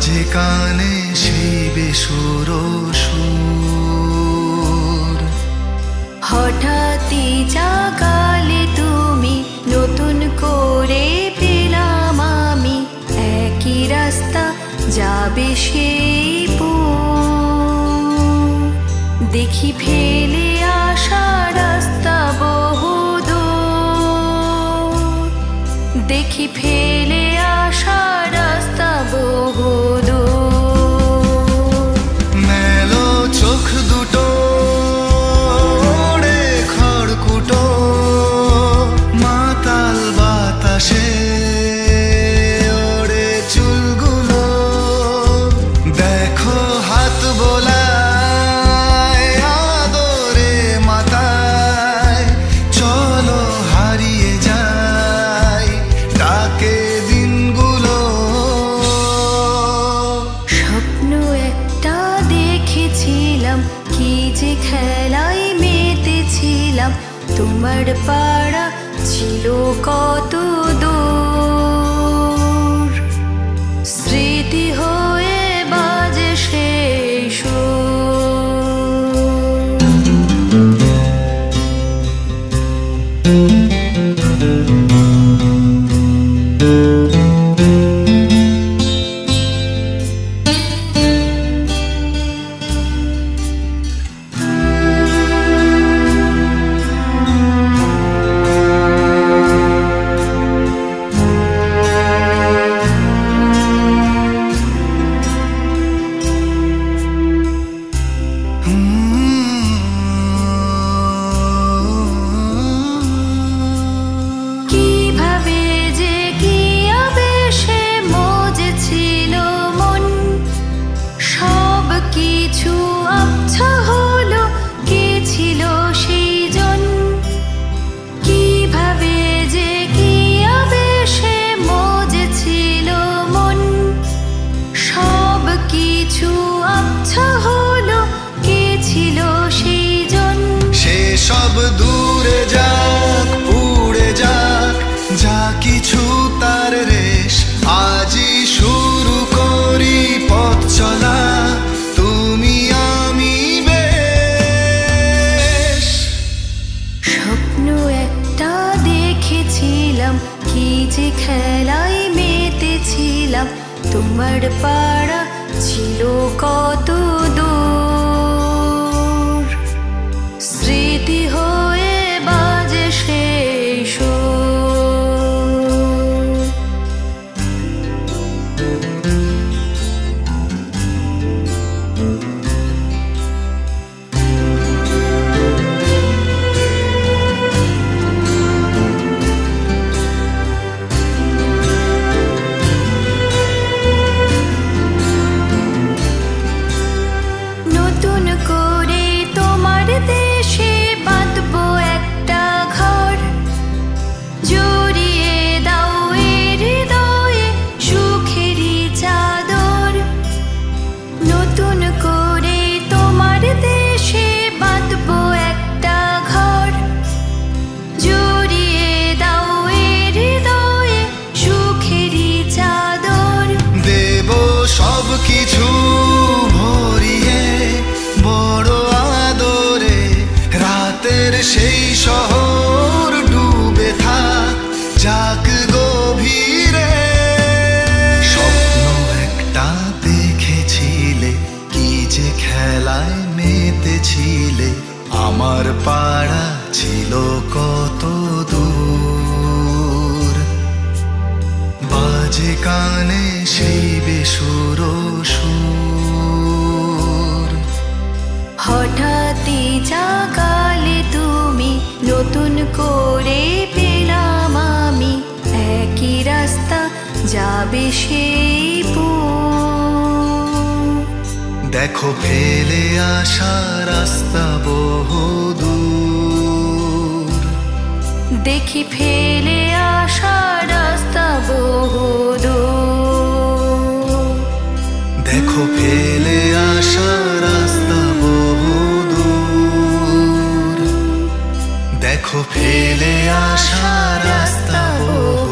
বাজে কানে সেই বেসুর সুর। হঠাৎই জাগালে তুমি, নতুন করে পেলাম আমি একই রাস্তা যাবে সেই পথ। দেখি ফেলে আসা রাস্তা বহুদূর, দেখি ফেলে আসা রাস্তা বহুদূর। মেলো চোখ দুটো ওড়ে খড়কুটো, মাতাল বাতাসে ওড়ে চুলগুলো। দেখো হাত বোলায় আদরে মাথায়, চলো হারিয়ে যাই ডাকে দিনগুলো। স্বপ্ন একটা দেখেছিলাম, কি যে খেলায় মেতেছিলাম, তোমার পাড়া ছিল কত দূর। স্মৃতি হয়ে বাজে সেই সুর। কিভাবে যে কি আবেশে মজেছিল মন, সব কিছু আবছা হলো, কে ছিল সেই জন। কিভাবে যে কি আবেশে মজেছিল মন, সব কিছু আবছা হলো, কে ছিল সেই জন। সেসব দূরে যাক, উড়ে যাক, যা কিছু তার রেশ। আজই শুরু করি পথ চলা, তুমি আমি বেশ। স্বপ্ন একটা দেখেছিলাম, কি যে খেলায় মেতেছিলাম, তোমার পাড়া ছিল কত দূর। স্মৃতি হয়ে বাজে সেই সুর। নতুন করে তোমার দেশে বাঁধবো একটা ঘর, জড়িয়ে দাও এর হৃদয়ে সুখেরই চাদর। নতুন করে তোমার দেশে বাঁধবো একটা ঘর, জড়িয়ে দাও এর হৃদয়ে সুখেরই চাদর। দেব সব কিছু ভরিয়ে বড় আদরে, রাতের সেই শহর ডুবে থাক যাক গভীরে। স্বপ্ন একটা দেখেছিলে, কি যে খেলায় মেতেছিলে, আমার পাড়া ছিল কত দূর। বাজে কানে সেই বেসুর সুর। হঠাৎই জাগালে তুমি, নতুন করে পেলাম আমি একই রাস্তা যাবে সেই পথ। দেখো ফেলে আসা রাস্তা বহুদূর, দেখি ফেলে আসা রাস্তা বহুদূর। দেখো ফেলে আসা রাস্তা বহুদূর, দেখো ফেলে আসা রাস্তা বহুদূর।